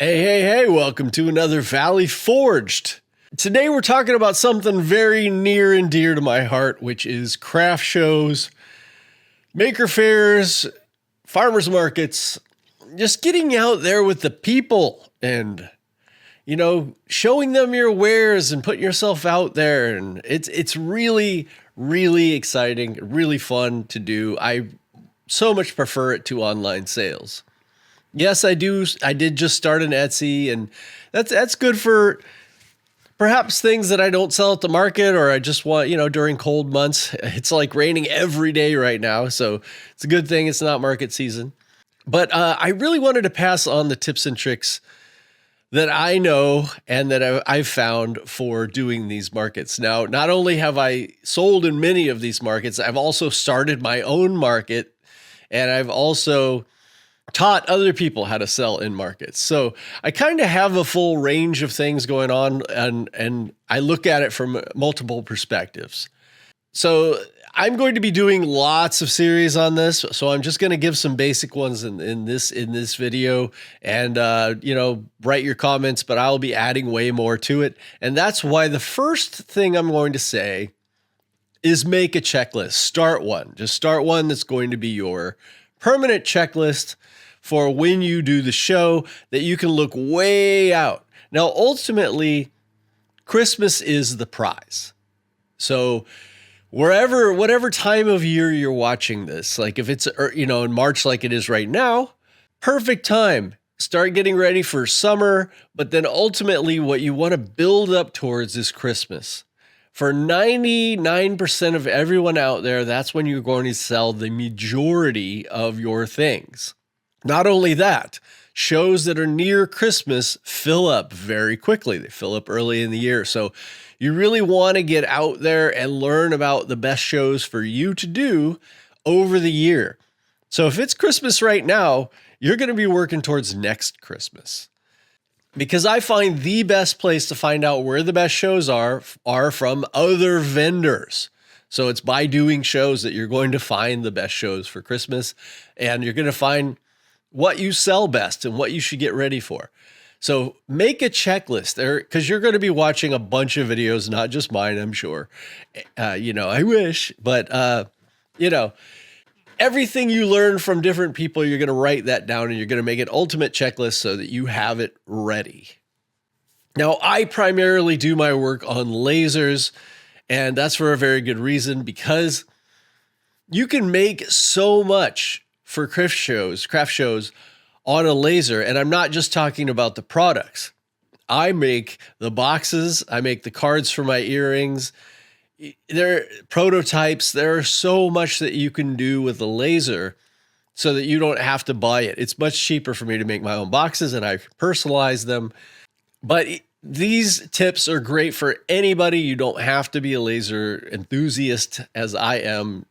Hey, welcome to another Valley Forged. Today we're talking about something very near and dear to my heart, which is craft shows, maker fairs, farmers markets, just getting out there with the people and, showing them your wares and putting yourself out there. And it's really, really exciting, really fun to do. I so much prefer it to online sales. Yes, I do. I did just start an Etsy, and that's good for perhaps things that I don't sell at the market, or I just want, during cold months. It's like raining every day right now, so it's a good thing it's not market season. But I really wanted to pass on the tips and tricks that I know and that I've found for doing these markets. Now, not only have I sold in many of these markets, I've also started my own market, and I've also taught other people how to sell in markets. So I kind of have a full range of things going on, and I look at it from multiple perspectives. So I'm going to be doing lots of series on this. So I'm just going to give some basic ones in this video, and write your comments, but I'll be adding way more to it. And that's why the first thing I'm going to say is make a checklist. Start one. Just start one that's going to be your permanent checklist for when you do the show, that you can look way out. Now, ultimately, Christmas is the prize. So whatever time of year you're watching this, like if it's, in March like it is right now, perfect time. Start getting ready for summer, but then ultimately what you want to build up towards is Christmas. For 99% of everyone out there, that's when you're going to sell the majority of your things. Not only that, shows that are near Christmas fill up very quickly. They fill up early in the year. So you really want to get out there and learn about the best shows for you to do over the year. So if it's Christmas right now, you're going to be working towards next Christmas. Because I find the best place to find out where the best shows are from other vendors. So it's by doing shows that you're going to find the best shows for Christmas, and you're going to find what you sell best and what you should get ready for. So make a checklist there, because you're going to be watching a bunch of videos, not just mine, I'm sure. I wish, but everything you learn from different people, you're going to write that down, and you're going to make an ultimate checklist so that you have it ready. Now, I primarily do my work on lasers, and that's for a very good reason, because you can make so much for craft shows on a laser. And I'm not just talking about the products. I make the boxes, I make the cards for my earrings. They're prototypes. There's so much that you can do with a laser so that you don't have to buy it. It's much cheaper for me to make my own boxes, and I personalize them. But these tips are great for anybody. You don't have to be a laser enthusiast as I am.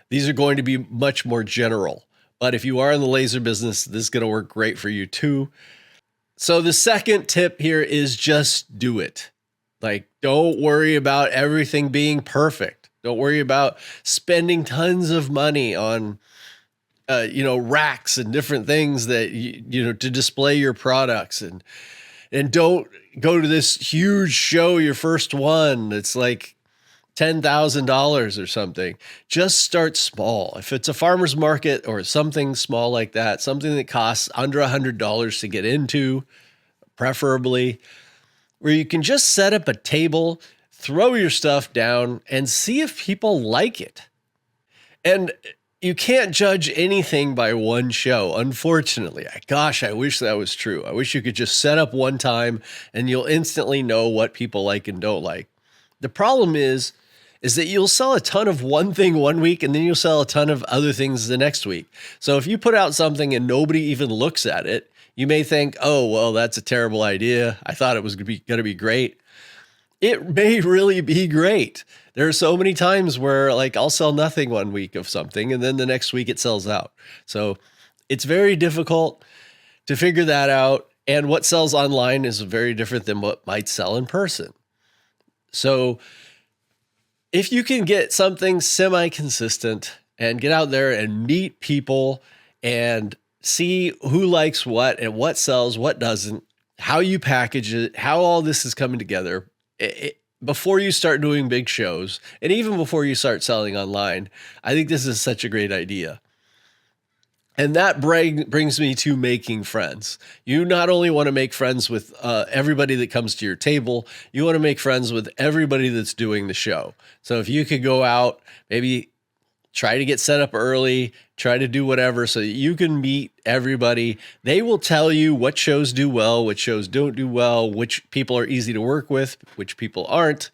These are going to be much more general. But if you are in the laser business, this is going to work great for you too. So the second tip here is just do it. Like, don't worry about everything being perfect. Don't worry about spending tons of money on, racks and different things that, to display your products. And don't go to this huge show, your first one. It's like $10,000 or something. Just start small. If it's a farmer's market or something small like that, something that costs under $100 to get into, preferably, where you can just set up a table, throw your stuff down, and see if people like it. And you can't judge anything by one show, unfortunately. Gosh, I wish that was true. I wish you could just set up one time and you'll instantly know what people like and don't like. The problem is that you'll sell a ton of one thing one week, and then you'll sell a ton of other things the next week. So if you put out something and nobody even looks at it, you may think, oh, well, that's a terrible idea. I thought it was going to be great. It may really be great. There are so many times where I'll sell nothing one week of something, and then the next week it sells out. So it's very difficult to figure that out. And what sells online is very different than what might sell in person. So if you can get something semi-consistent and get out there and meet people and see who likes what and what sells, what doesn't, how you package it, how all this is coming together before you start doing big shows, and even before you start selling online. I think this is such a great idea. And that brings me to making friends. You not only want to make friends with everybody that comes to your table, you want to make friends with everybody that's doing the show. So if you could go out, maybe try to get set up early, try to do whatever so that you can meet everybody. They will tell you what shows do well, which shows don't do well, which people are easy to work with, which people aren't.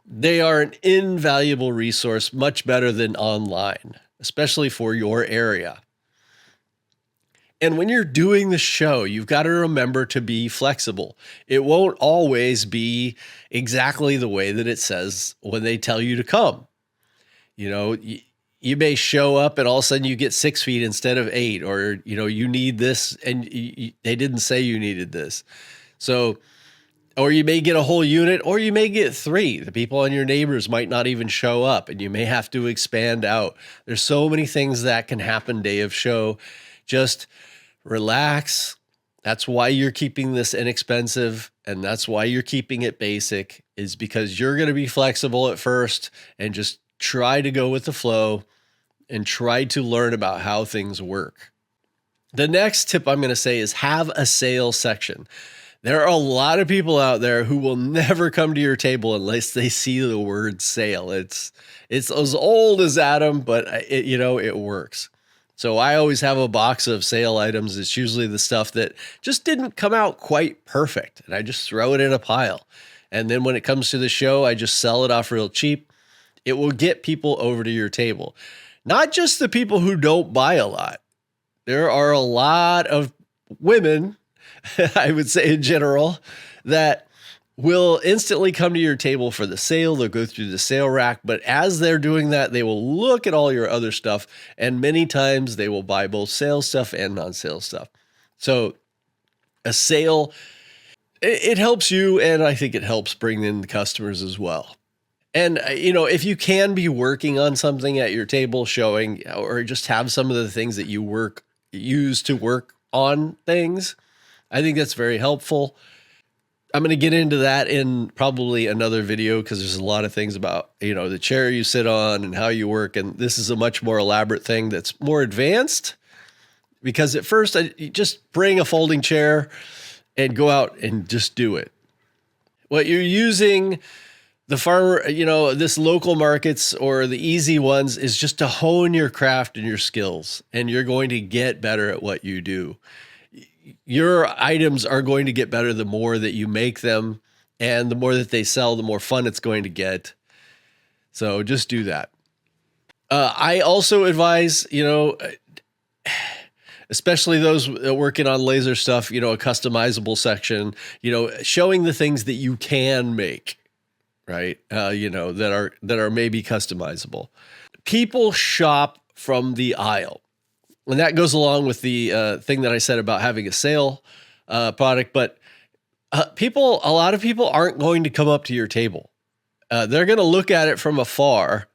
They are an invaluable resource, much better than online, especially for your area. And when you're doing the show, you've got to remember to be flexible. It won't always be exactly the way that it says when they tell you to come. You know, you may show up and all of a sudden you get 6 feet instead of 8, or, you know, you need this and they didn't say you needed this. So, or you may get a whole unit, or you may get 3. The people on your neighbors might not even show up and you may have to expand out. There's so many things that can happen day of show. Just relax. That's why you're keeping this inexpensive, and that's why you're keeping it basic, is because you're going to be flexible at first and just try to go with the flow and try to learn about how things work. The next tip I'm going to say is have a sales section. There are a lot of people out there who will never come to your table unless they see the word sale. It's as old as Adam, but it works. So I always have a box of sale items. It's usually the stuff that just didn't come out quite perfect, and I just throw it in a pile. And then when it comes to the show, I just sell it off real cheap. It will get people over to your table. Not just the people who don't buy a lot. There are a lot of women, I would say in general, that will instantly come to your table for the sale. They'll go through the sale rack, but as they're doing that, they will look at all your other stuff, and many times they will buy both sales stuff and non-sale stuff. So a sale, it helps you, and I think it helps bring in the customers as well. And, if you can be working on something at your table, showing, or just have some of the things that you use to work on things, I think that's very helpful. I'm going to get into that in probably another video, because there's a lot of things about, the chair you sit on and how you work. And this is a much more elaborate thing that's more advanced, because at first you just bring a folding chair and go out and just do it. What you're using the farmer, this local markets or the easy ones, is just to hone your craft and your skills, and you're going to get better at what you do. Your items are going to get better the more that you make them, and the more that they sell, the more fun it's going to get. So just do that. I also advise, especially those working on laser stuff, a customizable section, showing the things that you can make, right? That are maybe customizable. People shop from the aisle. And that goes along with the thing that I said about having a sale product. But a lot of people aren't going to come up to your table. They're going to look at it from afar,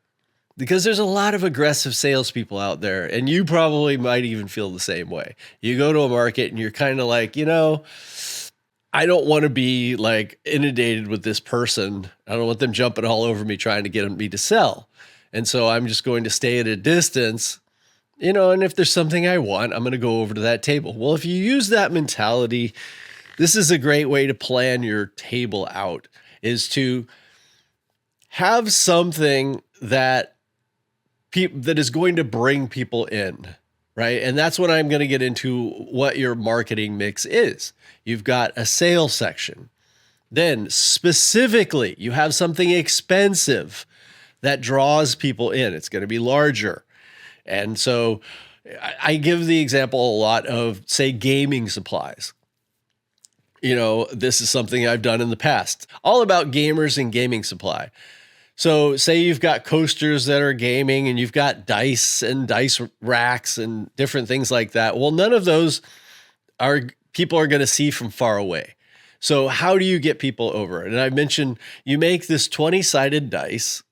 because there's a lot of aggressive salespeople out there. And you probably might even feel the same way. You go to a market and you're kind of like, I don't want to be like inundated with this person. I don't want them jumping all over me trying to get me to sell. And so I'm just going to stay at a distance. And if there's something I want, I'm going to go over to that table. Well, if you use that mentality, this is a great way to plan your table out, is to have something that is going to bring people in, right? And that's what I'm going to get into what your marketing mix is. You've got a sales section. Then specifically, you have something expensive that draws people in. It's going to be larger. And so I give the example a lot of, say, gaming supplies. This is something I've done in the past, all about gamers and gaming supply. So say you've got coasters that are gaming, and you've got dice and dice racks and different things like that. Well, none of those people are going to see from far away. So how do you get people over? And I mentioned you make this 20-sided dice,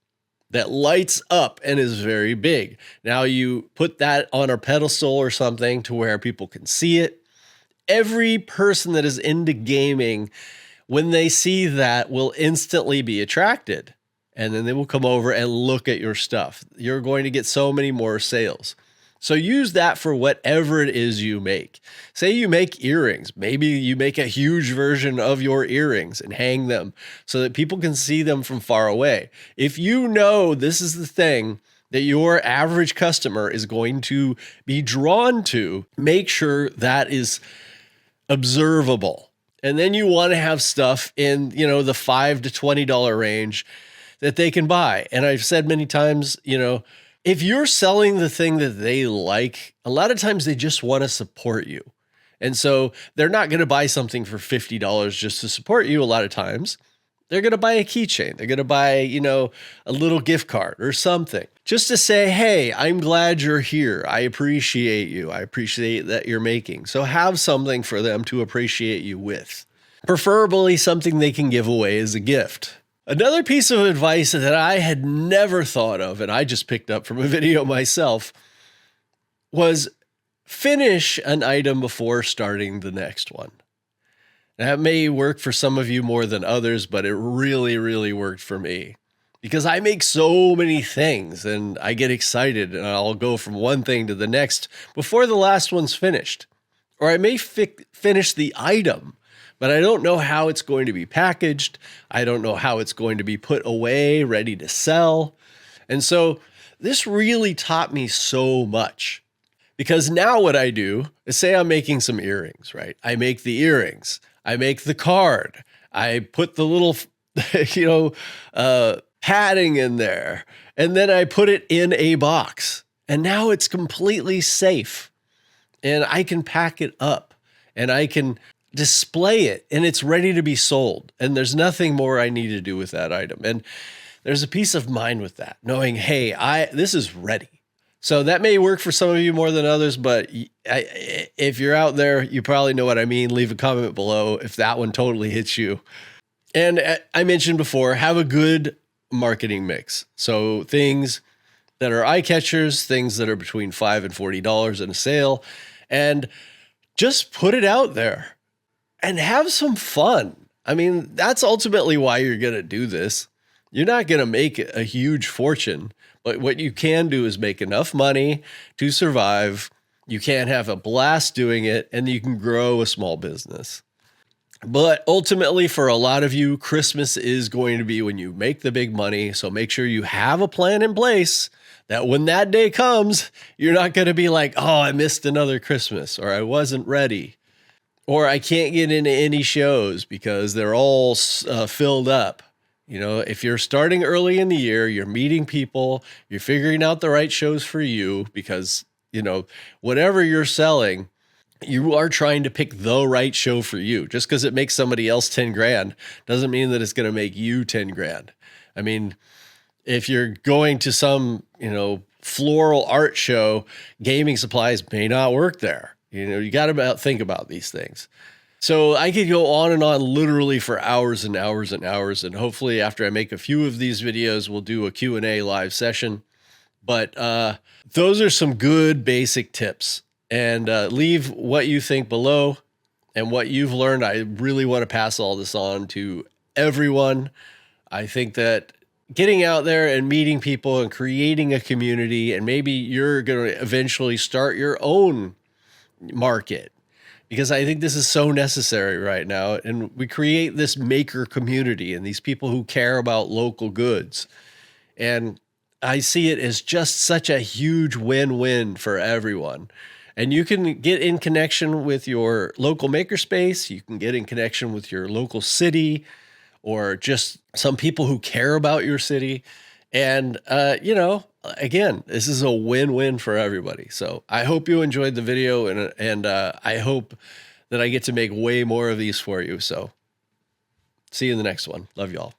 that lights up and is very big. Now you put that on a pedestal or something to where people can see it. Every person that is into gaming, when they see that, will instantly be attracted. And then they will come over and look at your stuff. You're going to get so many more sales. So use that for whatever it is you make. Say you make earrings. Maybe you make a huge version of your earrings and hang them so that people can see them from far away. If you know this is the thing that your average customer is going to be drawn to, make sure that is observable. And then you want to have stuff in, the $5 to $20 range that they can buy. And I've said many times, if you're selling the thing that they like, a lot of times they just want to support you. And so they're not going to buy something for $50 just to support you. A lot of times they're going to buy a keychain. They're going to buy, a little gift card or something just to say, hey, I'm glad you're here. I appreciate you. I appreciate that you're making. So have something for them to appreciate you with, preferably something they can give away as a gift. Another piece of advice that I had never thought of, and I just picked up from a video myself, was finish an item before starting the next one. That may work for some of you more than others, but it really, really worked for me because I make so many things and I get excited and I'll go from one thing to the next before the last one's finished. Or I may finish the item, but I don't know how it's going to be packaged. I don't know how it's going to be put away, ready to sell. And so this really taught me so much because now what I do is say I'm making some earrings, right? I make the earrings. I make the card. I put the little, padding in there. And then I put it in a box. And now it's completely safe. And I can pack it up. And I can display it and it's ready to be sold. And there's nothing more I need to do with that item. And there's a peace of mind with that, knowing, hey, this is ready. So that may work for some of you more than others, but if you're out there, you probably know what I mean. Leave a comment below if that one totally hits you. And I mentioned before, have a good marketing mix. So things that are eye catchers, things that are between $5 and $40 in a sale, and just put it out there. And have some fun. I mean, that's ultimately why you're going to do this. You're not going to make a huge fortune, but what you can do is make enough money to survive. You can have a blast doing it, and you can grow a small business. But ultimately, for a lot of you, Christmas is going to be when you make the big money. So make sure you have a plan in place that when that day comes, you're not going to be like, oh, I missed another Christmas, or I wasn't ready. Or I can't get into any shows because they're all filled up. If you're starting early in the year, you're meeting people, you're figuring out the right shows for you because, whatever you're selling, you are trying to pick the right show for you. Just because it makes somebody else 10 grand doesn't mean that it's going to make you 10 grand. I mean, if you're going to some, floral art show, gaming supplies may not work there. You got to think about these things. So I could go on and on literally for hours and hours and hours. And hopefully after I make a few of these videos, we'll do a Q&A live session. But those are some good basic tips. And leave what you think below and what you've learned. I really want to pass all this on to everyone. I think that getting out there and meeting people and creating a community, and maybe you're going to eventually start your own market, because I think this is so necessary right now. And we create this maker community and these people who care about local goods. And I see it as just such a huge win-win for everyone. And you can get in connection with your local makerspace. You can get in connection with your local city or just some people who care about your city. And, again, this is a win-win for everybody. So I hope you enjoyed the video and I hope that I get to make way more of these for you. So see you in the next one. Love y'all.